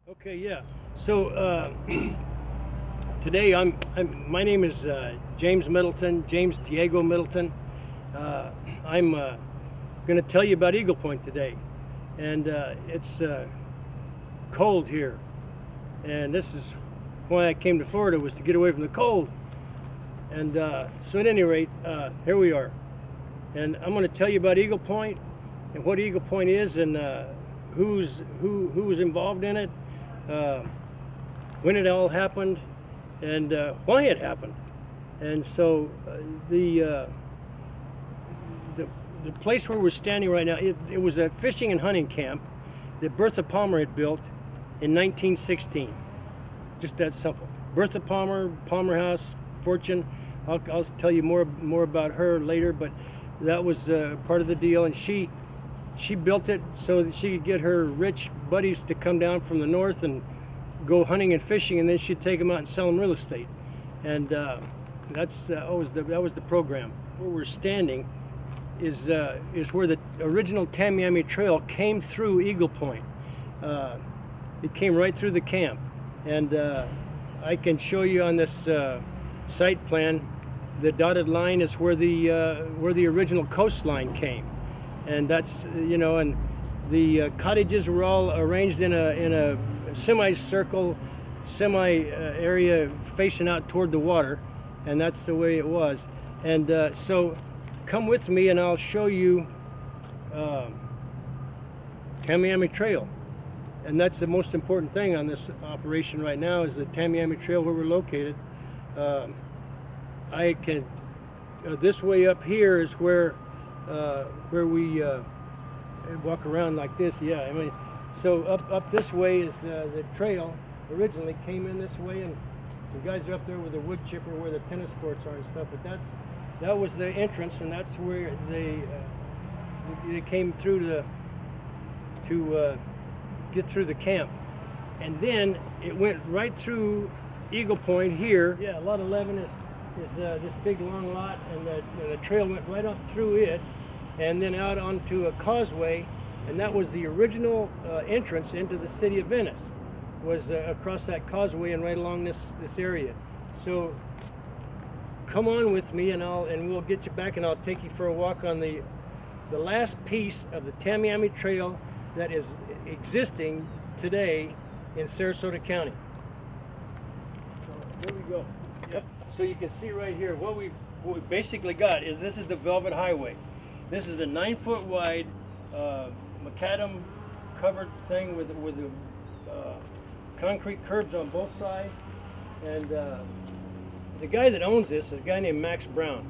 Okay, yeah. So today my name is James Middleton, James Diego Middleton. I'm going to tell you about Eagle Point today, and it's cold here, and this is why I came to Florida, was to get away from the cold. And so at any rate, here we are, and I'm going to tell you about Eagle Point and what Eagle Point is, and who was involved in it. When it all happened, and why it happened. And so the place where we're standing right now, it was a fishing and hunting camp that Bertha Palmer had built in 1916. Just that simple. Bertha Palmer, Palmer House, Fortune. I'll tell you more about her later, but that was part of the deal. And she built it so that she could get her rich buddies to come down from the north and go hunting and fishing, and then she'd take them out and sell them real estate. And that was the program. Where we're standing is where the original Tamiami Trail came through Eagle Point. It came right through the camp, and I can show you on this site plan. The dotted line is where the original coastline came, and that's and the cottages were all arranged in a semicircle, area facing out toward the water, and that's the way it was. And so come with me and I'll show you Tamiami Trail, and that's the most important thing on this operation right now, is the Tamiami Trail where we're located. I can this way up here is where we walk around like this. Yeah, I mean, so up this way is the trail. Originally came in this way, and some guys are up there with a wood chipper where the tennis courts are and stuff. But that was the entrance, and that's where they came through to get through the camp. And then it went right through Eagle Point here. Yeah, lot 11 is this big long lot, and the trail went right up through it, and then out onto a causeway, and that was the original entrance into the city of Venice, was across that causeway and right along this area. So come on with me, and we'll get you back, and I'll take you for a walk on the last piece of the Tamiami Trail that is existing today in Sarasota County. So there we go. Yep. So you can see right here what we basically got is, this is the Velvet Highway. This is a 9-foot wide macadam covered thing with concrete curbs on both sides. And the guy that owns this is a guy named Max Brown,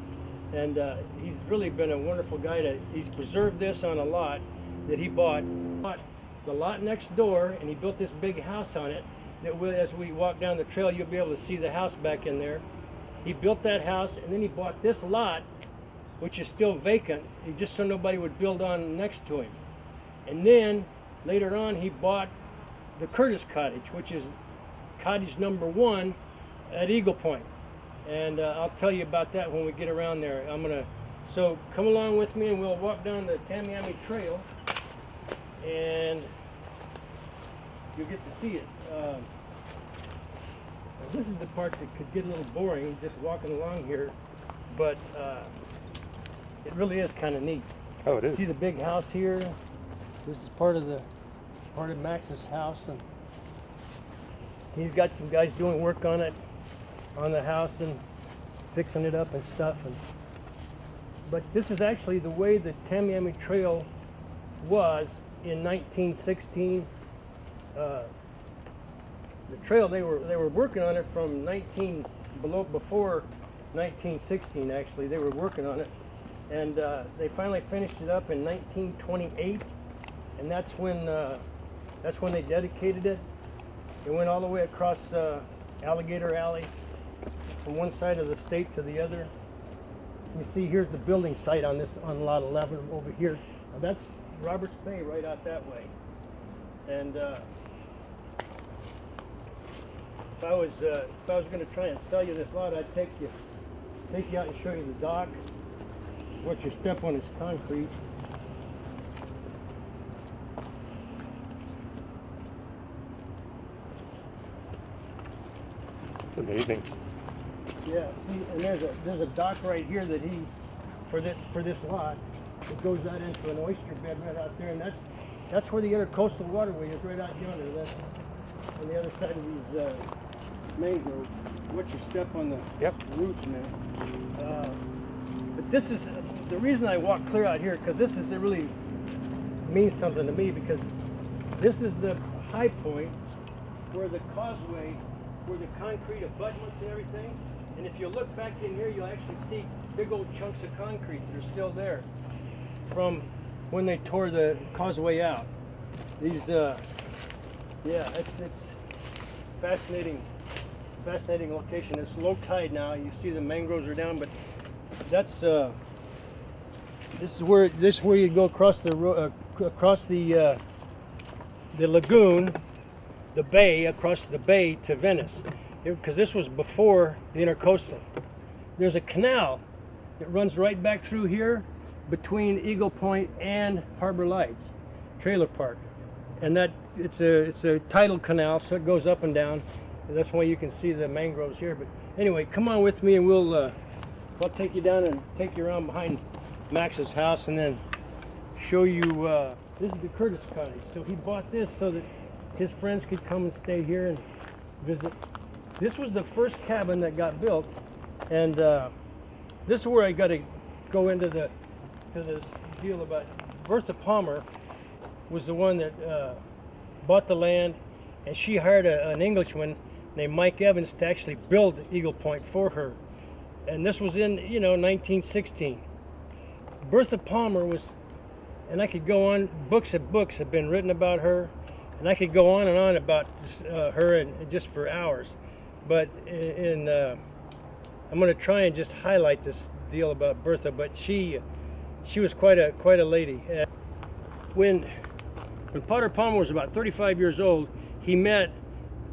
and he's really been a wonderful guy. He's preserved this on a lot that he bought the lot next door, and he built this big house on it that as we walk down the trail, you'll be able to see the house back in there. He built that house, and then he bought this lot, which is still vacant, just so nobody would build on next to him. And then later on, he bought the Curtis Cottage, which is cottage number 1 at Eagle Point. And I'll tell you about that when we get around there. So come along with me, and we'll walk down the Tamiami Trail, and you'll get to see it. This is the part that could get a little boring, just walking along here, but it really is kind of neat. Oh, it is. See the big house here? This is part of Max's house, and he's got some guys doing work on it, on the house, and fixing it up and stuff. But this is actually the way the Tamiami Trail was in 1916. The trail, they were working on it from before 1916. Actually, they were working on it, and they finally finished it up in 1928, and that's when they dedicated it. It went all the way across Alligator Alley from one side of the state to the other. You see, here's the building site on lot 11 over here. Now that's Roberts Bay right out that way, and if I was going to try and sell you this lot, I'd take you out and show you the dock. What you step on is concrete. It's amazing. Yeah, see, and there's a dock right here that he, for this lot, it goes out into an oyster bed right out there, and that's where the intercoastal waterway is, right out yonder. That's on the other side of these mangroves. Watch your step on the roots, man. But this is the reason I walk clear out here, because this is, it really means something to me, because this is the high point where the causeway, where the concrete abutments and everything. And if you look back in here, you'll actually see big old chunks of concrete that are still there from when they tore the causeway out. These, yeah, it's fascinating location. It's low tide now. You see the mangroves are down, but that's this is where you go across the lagoon, the bay, across the bay to Venice, because this was before the intercoastal. There's a canal that runs right back through here between Eagle Point and Harbor Lights Trailer Park, and that it's a tidal canal, so it goes up and down. And that's why you can see the mangroves here. But anyway, come on with me, and I'll take you down and take you around behind Max's house, and then show you. This is the Curtis cottage. So he bought this so that his friends could come and stay here and visit. This was the first cabin that got built, and this is where I got to go into the deal about Bertha Palmer was the one that bought the land, and she hired an Englishman named Mike Evans to actually build Eagle Point for her. And this was in 1916. Bertha Palmer was, and I could go on, books have been written about her, and I could go on and on about her and just for hours. But I'm going to try and just highlight this deal about Bertha. But she was quite a lady. When Potter Palmer was about 35 years old, he met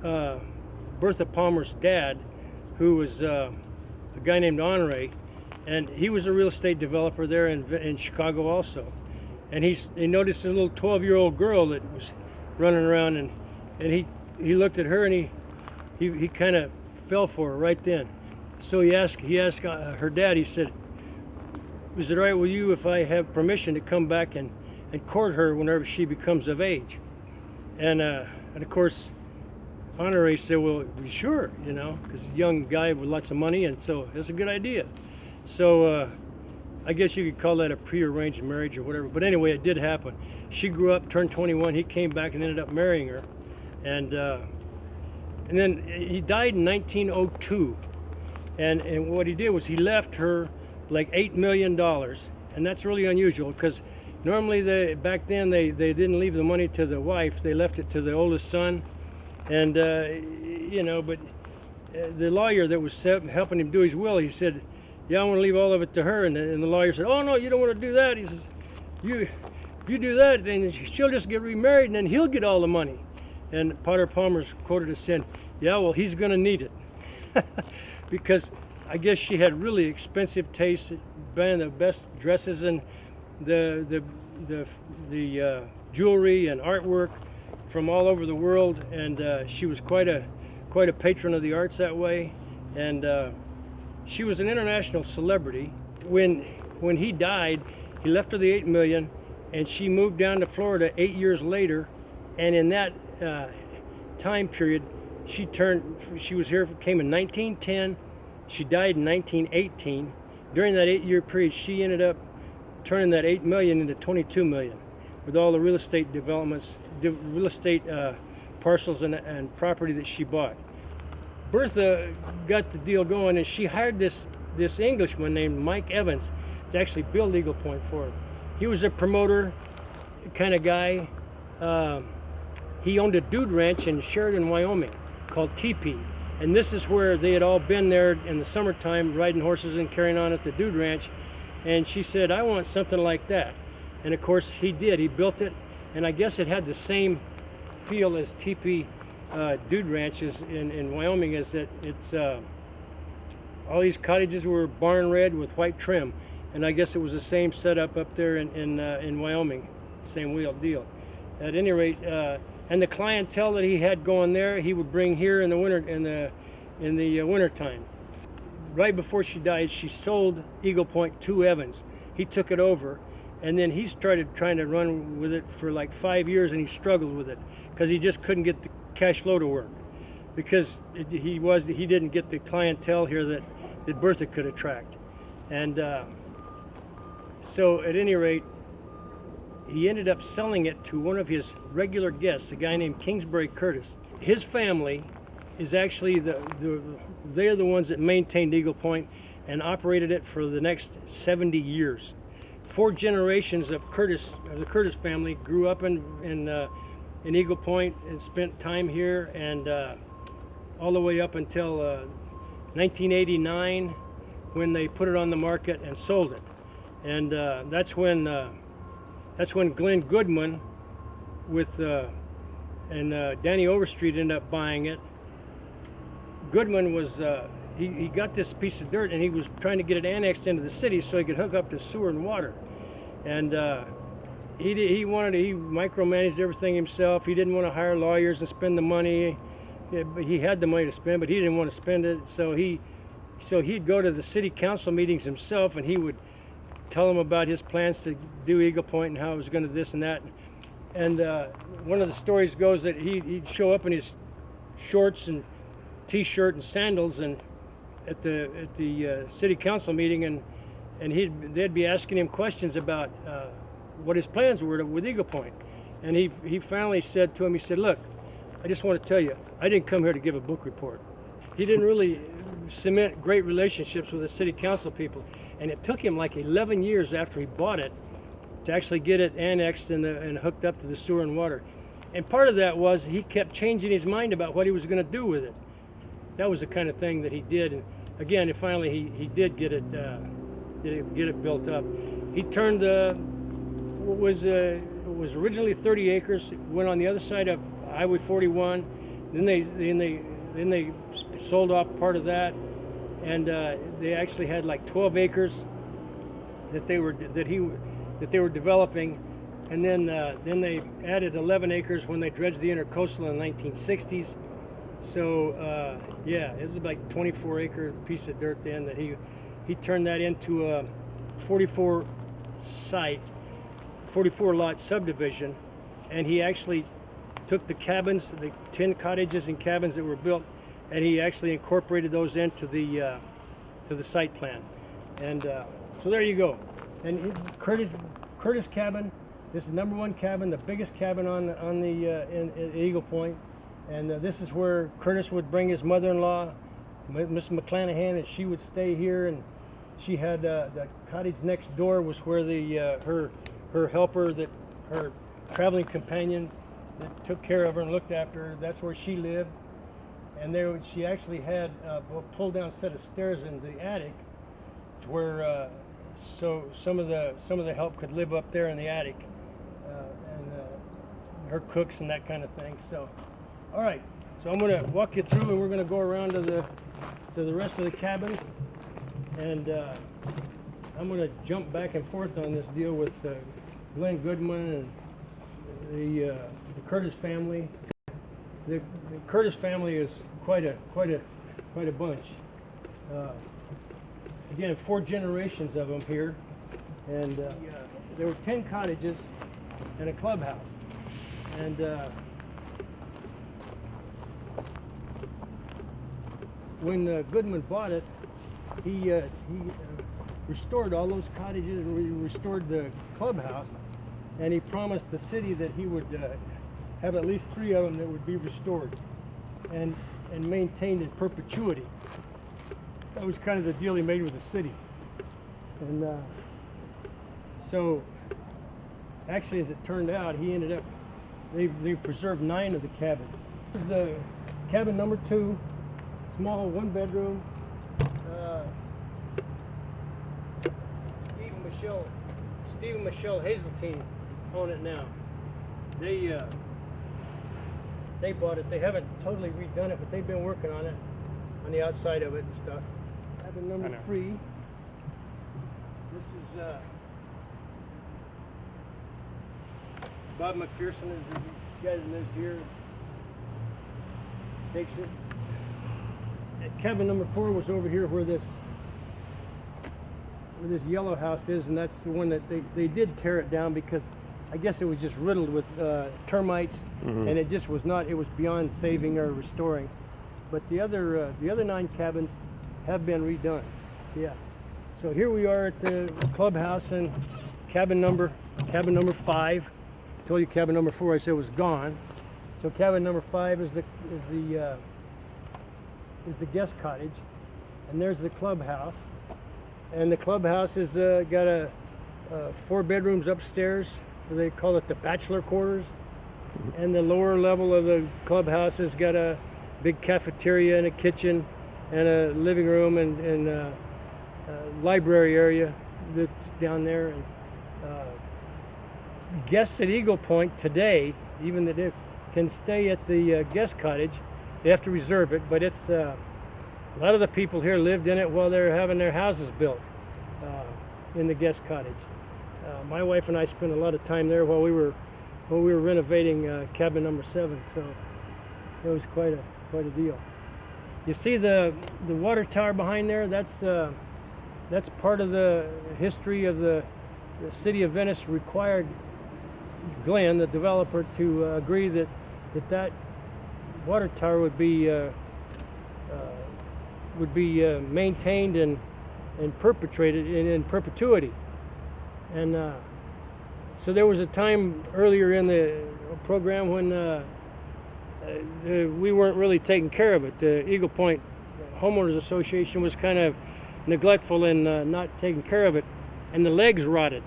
Bertha Palmer's dad, who was a guy named Honore, and he was a real estate developer there in Chicago also. And he noticed a little 12-year-old girl that was running around, and he looked at her, and he kind of fell for her right then. So he asked her dad. He said, "Is it all right with you if I have permission to come back and court her whenever she becomes of age?" And of course, Honore said, "Well, sure, because he's a young guy with lots of money, and so that's a good idea." So I guess you could call that a pre-arranged marriage or whatever. But anyway, it did happen. She grew up, turned 21. He came back and ended up marrying her, and then he died in 1902. And what he did was he left her like $8 million, and that's really unusual, because normally back then they didn't leave the money to the wife. They left it to the oldest son. And but the lawyer that was helping him do his will, he said, "Yeah, I want to leave all of it to her." And the lawyer said, "Oh no, you don't want to do that." He says, "You do that, then she'll just get remarried, and then he'll get all the money." And Potter Palmer's quoted as saying, "Yeah, well, he's going to need it," because I guess she had really expensive taste, buying the best dresses and the jewelry and artwork from all over the world, and she was quite a patron of the arts that way, and she was an international celebrity. When he died, he left her the $8 million, and she moved down to Florida 8 years later, and in that time period, she was here, came in 1910, she died in 1918. During that 8-year period, she ended up turning that $8 million into $22 million with all the real estate developments, real estate parcels and property that she bought. Bertha got the deal going, and she hired this Englishman named Mike Evans to actually build Eagle Point for her. He was a promoter kind of guy. He owned a dude ranch in Sheridan, Wyoming called Teepee. And this is where they had all been there in the summertime riding horses and carrying on at the dude ranch. And she said, "I want something like that." And of course he did. He built it, and I guess it had the same feel as Teepee dude ranches in Wyoming, is that it's all these cottages were barn red with white trim, and I guess it was the same setup up there in Wyoming, same wheel deal. At any rate, and the clientele that he had going there, he would bring here in the winter, in the wintertime. Right before she died, she sold Eagle Point to Evans. He took it over, and then he started trying to run with it for like 5 years, and he struggled with it because he just couldn't get the cash flow to work, because he didn't get the clientele here that Bertha could attract. And so at any rate, he ended up selling it to one of his regular guests, a guy named Kingsbury Curtis. His family is actually they're the ones that maintained Eagle Point and operated it for the next 70 years. 4 generations of the Curtis family grew up in Eagle Point and spent time here, and all the way up until 1989, when they put it on the market and sold it. And that's when Glenn Goodman and Danny Overstreet ended up buying it. Goodman was he got this piece of dirt, and he was trying to get it annexed into the city so he could hook up to sewer and water. And he micromanaged everything himself. He didn't want to hire lawyers and spend the money. He had the money to spend, but he didn't want to spend it. So he'd go to the city council meetings himself, and he would tell them about his plans to do Eagle Point and how it was going to this and that. And one of the stories goes that he'd show up in his shorts and t-shirt and sandals and at the city council meeting, and they'd be asking him questions about what his plans were with Eagle Point. And he finally said to him, he said, "Look, I just want to tell you, I didn't come here to give a book report." He didn't really cement great relationships with the city council people, and it took him like 11 years after he bought it to actually get it annexed and hooked up to the sewer and water. And part of that was he kept changing his mind about what he was going to do with it. That was the kind of thing that he did. And again, finally he did get it built up. He turned what was originally 30 acres, went on the other side of Highway 41. Then they sold off part of that, and they actually had like 12 acres that they were developing, and then they added 11 acres when they dredged the intercoastal in the 1960s. So yeah, it was like 24-acre piece of dirt then that he turned that into a 44 lot subdivision, and he actually took the cabins, the 10 cottages and cabins that were built, and he actually incorporated those into the site plan. And so there you go. And Curtis cabin. This is #1 cabin, the biggest cabin in Eagle Point. And this is where Curtis would bring his mother-in-law, Miss McClanahan, and she would stay here. And she had the cottage next door was where her helper, her traveling companion that took care of her and looked after her, that's where she lived. And she actually had a pull-down set of stairs in the attic, where so some of the help could live up there in the attic, and her cooks and that kind of thing. So, all right. So I'm going to walk you through, and we're going to go around to the rest of the cabins, and I'm going to jump back and forth on this deal with Glenn Goodman and the Curtis family. The Curtis family is quite a bunch. Again, 4 generations of them here, and there were 10 cottages and a clubhouse. And when Goodman bought it, he restored all those cottages and restored the clubhouse, and he promised the city that he would have at least 3 of them that would be restored and maintained in perpetuity. That was kind of the deal he made with the city. And so actually, as it turned out, they preserved 9 of the cabins. Here's the cabin #2, small 1-bedroom. Steve and Michelle Hazeltine own it now. They bought it. They haven't totally redone it, but they've been working on it, on the outside of it and stuff. Cabin #3. This is Bob McPherson, is the guy that lives here. Takes it. cabin number 4 was over here where this yellow house is, and that's the one that they did tear it down because I guess it was just riddled with termites, and it just was not. It was beyond saving or restoring. But the other 9 cabins have been redone. Yeah. So here we are at the clubhouse and cabin number 5. I told you cabin number 4 I said was gone. So cabin number 5 is the guest cottage, and there's the clubhouse. And the clubhouse has got 4 bedrooms upstairs. They call it the bachelor quarters. And the lower level of the clubhouse has got a big cafeteria and a kitchen and a living room and a library area that's down there. And guests at Eagle Point today, even that they can stay at the guest cottage, they have to reserve it, but it's a lot of the people here lived in it while they're having their houses built in the guest cottage. My wife and I spent a lot of time there while we were renovating cabin number 7, so it was quite a deal. You see the water tower behind there? That's part of the history of the city of Venice required Glenn, the developer, to agree that water tower would be maintained and perpetuated in perpetuity. And so there was a time earlier in the program when we weren't really taking care of it. The Eagle Point Homeowners Association was kind of neglectful and not taking care of it, and the legs rotted.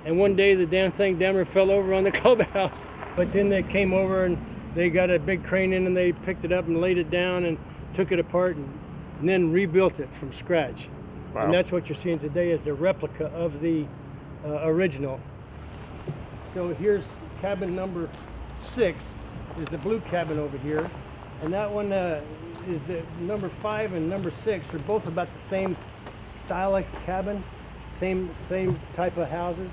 And one day the damn thing fell over on the clubhouse. But then they came over and they got a big crane in and they picked it up and laid it down and took it apart and then rebuilt it from scratch. Wow. And that's what you're seeing today is a replica of the original. So here's cabin number 6 is the blue cabin over here, and that one is the number 5 and number 6 are both about the same style of cabin, same type of houses,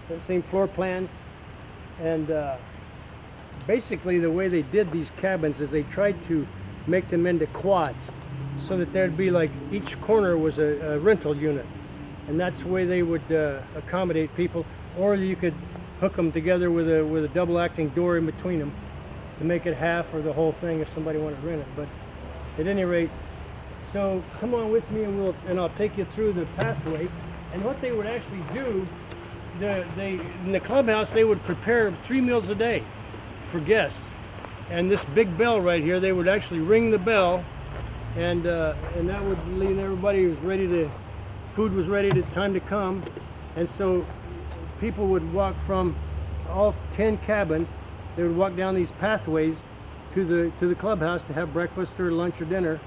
the same floor plans. And basically the way they did these cabins is they tried to make them into quads so that there'd be like each corner was a rental unit, and that's the way they would accommodate people. Or you could hook them together with a double acting door in between them to make it half or the whole thing if somebody wanted to rent it. But at any rate, so come on with me and I'll take you through the pathway. And what they would actually do, in the clubhouse they would prepare 3 meals a day for guests. And this big bell right here, they would actually ring the bell, and that would mean everybody was ready to, food was ready, time to come. And so people would walk from all 10 cabins. They would walk down these pathways to the clubhouse to have breakfast or lunch or dinner.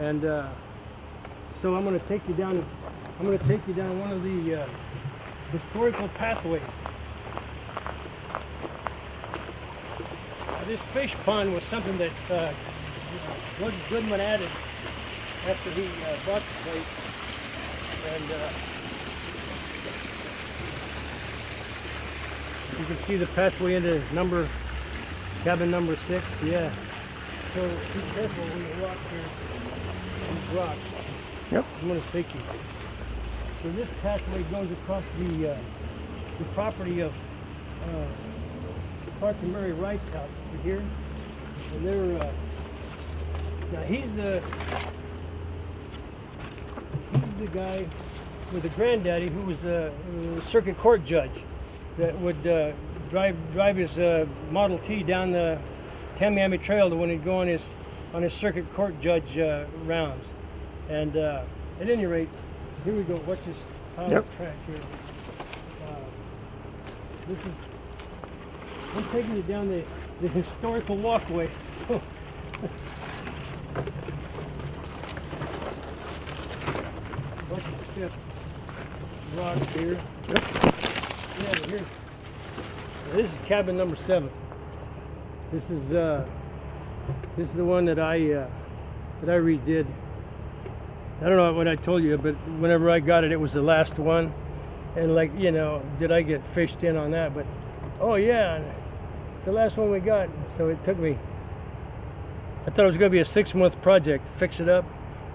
And so I'm going to take you down. I'm going to take you down one of the historical pathways. This fish pond was something that Goodman added after he bought the place, and you can see the pathway into cabin number 6. Yeah. So be careful when you walk here on these rocks. Yep. I'm going to take you. So this pathway goes across the property of Clark and Mary Wright's house over here, and they're now he's the guy with the granddaddy who was a circuit court judge that would drive his Model T down the Tamiami Trail to when he'd go on his circuit court judge rounds. And at any rate, here we go. Watch this pile of trash here. This is, I'm taking you down the historical walkway. So bunch of stiff rocks here. Yeah, here. Now, this is cabin number 7. This is the one that I redid. I don't know what I told you, but whenever I got it, it was the last one. And like, you know, did I get fished in on that? But oh yeah, it's the last one we got. So it took me I thought it was going to be a 6-month project to fix it up.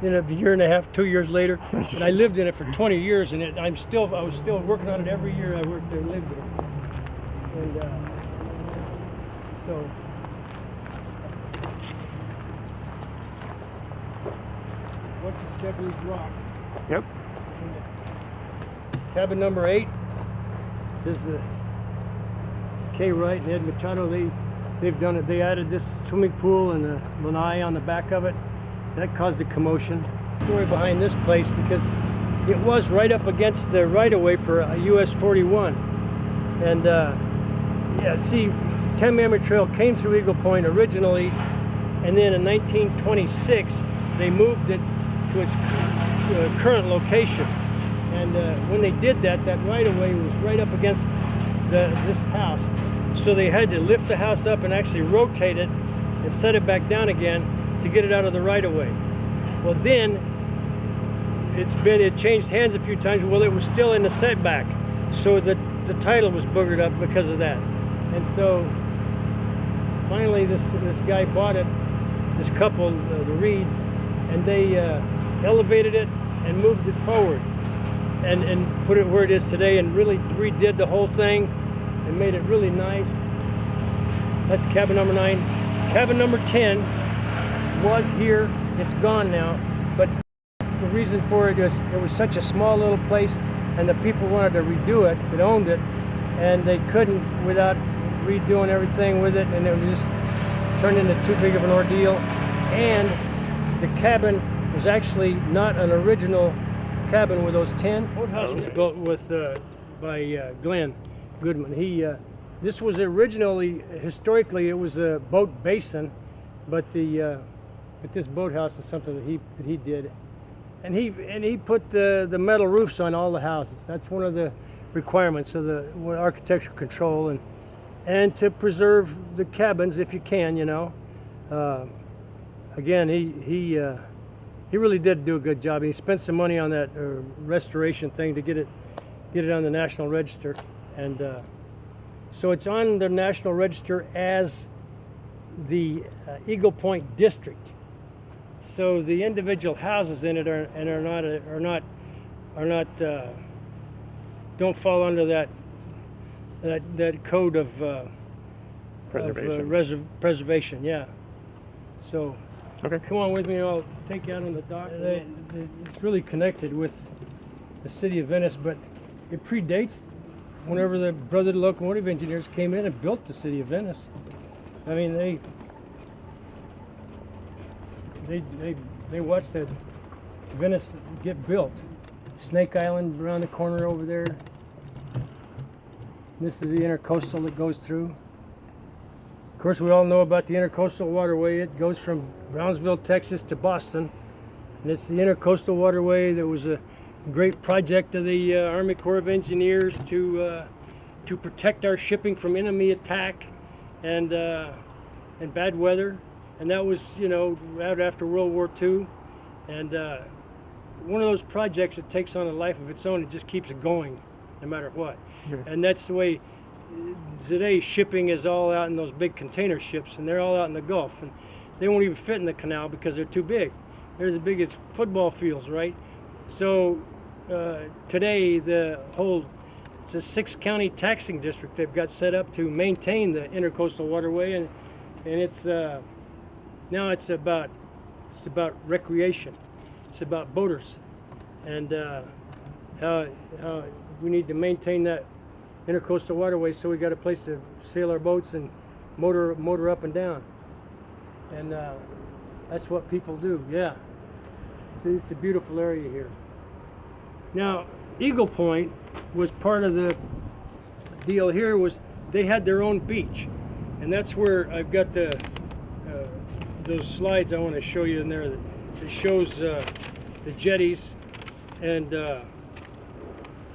Ended up a year and a half, 2 years later, and I lived in it for 20 years, and I was still working on it every year I worked there and lived there. And so once you step these rocks. Yep. Cabin number 8. This is Kay Wright and Ed Machado. They've done it. They added this swimming pool and the lanai on the back of it. That caused a commotion. Story behind this place, because it was right up against the right-of-way for US 41. And yeah, see, 10 Memory Trail came through Eagle Point originally, and then in 1926 they moved it to its current location. And when they did that, that right-of-way was right up against this house. So they had to lift the house up and actually rotate it and set it back down again to get it out of the right-of-way. Well, then it changed hands a few times. Well, it was still in the setback, so the title was boogered up because of that. And so finally this guy bought it, this couple, the Reeds, and they elevated it and moved it forward and put it where it is today, and really redid the whole thing and made it really nice. That's cabin number 9. Cabin number 10 was here. It's gone now, but the reason for it is it was such a small little place, and the people wanted to redo it that owned it, and they couldn't without redoing everything with it, and it was just turned into too big of an ordeal. And the cabin was actually not an original cabin with those 10. The boathouse was built with by Glenn Goodman. This was originally, historically, it was a boat basin, but this boathouse is something that he did, and he put the metal roofs on all the houses. That's one of the requirements of the architectural control, and to preserve the cabins if you can, you know. Again, he really did do a good job. He spent some money on that restoration thing to get it on the National Register, and so it's on the National Register as the Eagle Point District. So the individual houses in it don't fall under that code of preservation. Preservation, yeah. So okay, come on with me, I'll take you out on the dock. It's really connected with the city of Venice, but it predates whenever the Brotherhood of Locomotive Engineers came in and built the city of Venice. I mean, they watched the Venice get built. Snake Island around the corner over there. This is the intercoastal that goes through. Of course, we all know about the intercoastal waterway. It goes from Brownsville, Texas to Boston, and it's the intercoastal waterway that was a great project of the Army Corps of Engineers to protect our shipping from enemy attack and bad weather. And that was, you know, right after World War II. And one of those projects that takes on a life of its own. It just keeps it going, no matter what. Yeah. And that's the way today shipping is all out in those big container ships, and they're all out in the Gulf. And they won't even fit in the canal because they're too big. They're as big as football fields, right? So today, it's a 6-county taxing district they've got set up to maintain the intercoastal waterway, and it's now it's about recreation. It's about boaters, and how we need to maintain that intercoastal waterway, so we got a place to sail our boats and motor up and down, and that's what people do. Yeah, it's a beautiful area here. Now, Eagle Point was part of the deal here. Was they had their own beach, and that's where I've got those slides I want to show you in there. It shows the jetties, and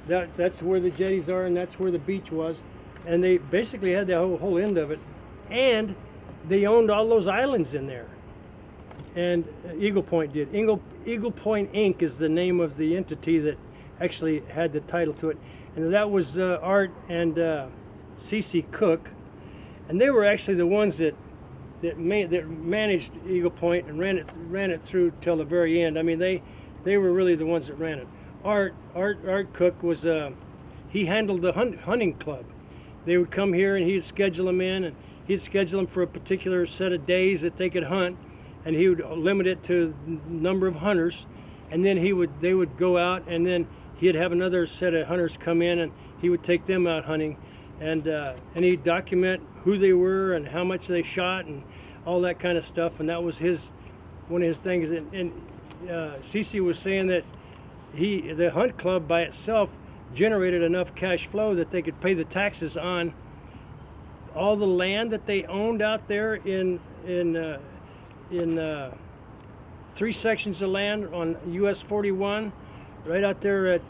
that's where the jetties are, and that's where the beach was. And they basically had the whole end of it, and they owned all those islands in there. And Eagle Point did. Eagle Point Inc. is the name of the entity that actually had the title to it, and that was Art and C.C. Cook, and they were actually the ones that that managed Eagle Point and ran it through till the very end. I mean, they were really the ones that ran it. Art Cook was he handled the hunting club. They would come here and he'd schedule them in, and he'd schedule them for a particular set of days that they could hunt, and he would limit it to number of hunters, and then they would go out, and then he'd have another set of hunters come in, and he would take them out hunting, and he'd document who they were and how much they shot and all that kind of stuff. And that was one of his things. And Cece was saying that the hunt club by itself generated enough cash flow that they could pay the taxes on all the land that they owned out there in 3 sections of land on US 41, right out there at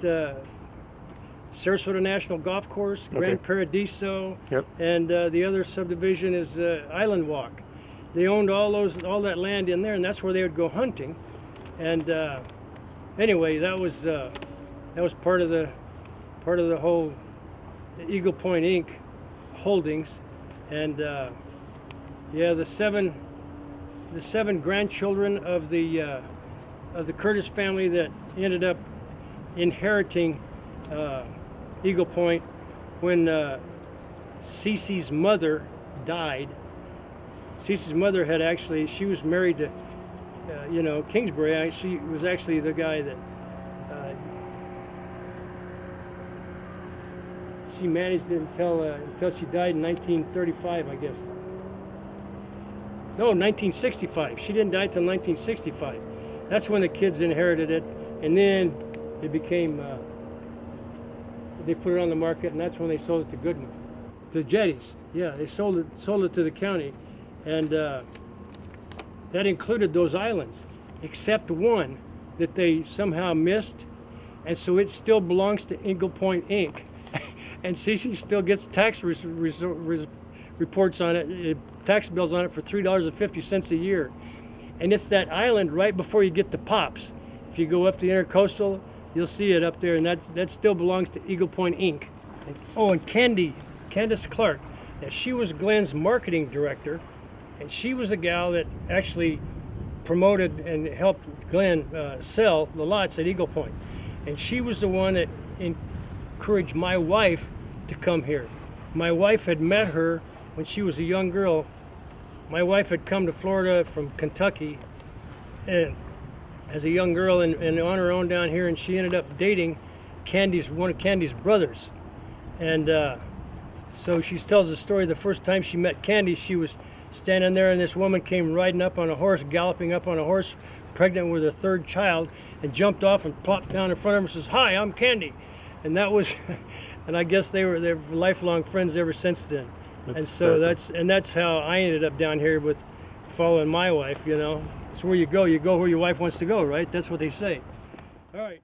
Sarasota National Golf Course, Grand Paradiso, and the other subdivision is Island Walk. They owned all that land in there, and that's where they would go hunting. And anyway, that was part of the whole Eagle Point Inc. holdings. And yeah, the seven grandchildren of the Curtis family that ended up inheriting Eagle Point when Cece's mother died. Cece's mother she was married to Kingsbury. She was actually the guy that she managed it until she died in 1935, I guess. No, 1965. She didn't die until 1965. That's when the kids inherited it, and then it became, they put it on the market, and that's when they sold it to Goodman. The Jetties, yeah, they sold it to the county, and that included those islands, except one that they somehow missed, and so it still belongs to Eagle Point Inc. And Cece still gets tax reports on it, tax bills on it for $3.50 a year. And it's that island right before you get to Pops. If you go up the Intercoastal, you'll see it up there, and that still belongs to Eagle Point Inc. And Candace Clark, now she was Glenn's marketing director, and she was the gal that actually promoted and helped Glenn sell the lots at Eagle Point. And she was the one that encouraged my wife to come here. My wife had met her when she was a young girl. My wife had come to Florida from Kentucky and as a young girl and on her own down here, and she ended up dating one of Candy's brothers. And so she tells the story, the first time she met Candy, she was standing there and this woman came riding up on a horse, galloping up on a horse, pregnant with her 3rd child, and jumped off and plopped down in front of her and says, "Hi, I'm Candy." And that was, and I guess they're lifelong friends ever since then. And so that's how I ended up down here with following my wife. It's where you go where your wife wants to go, right? That's what they say. All right.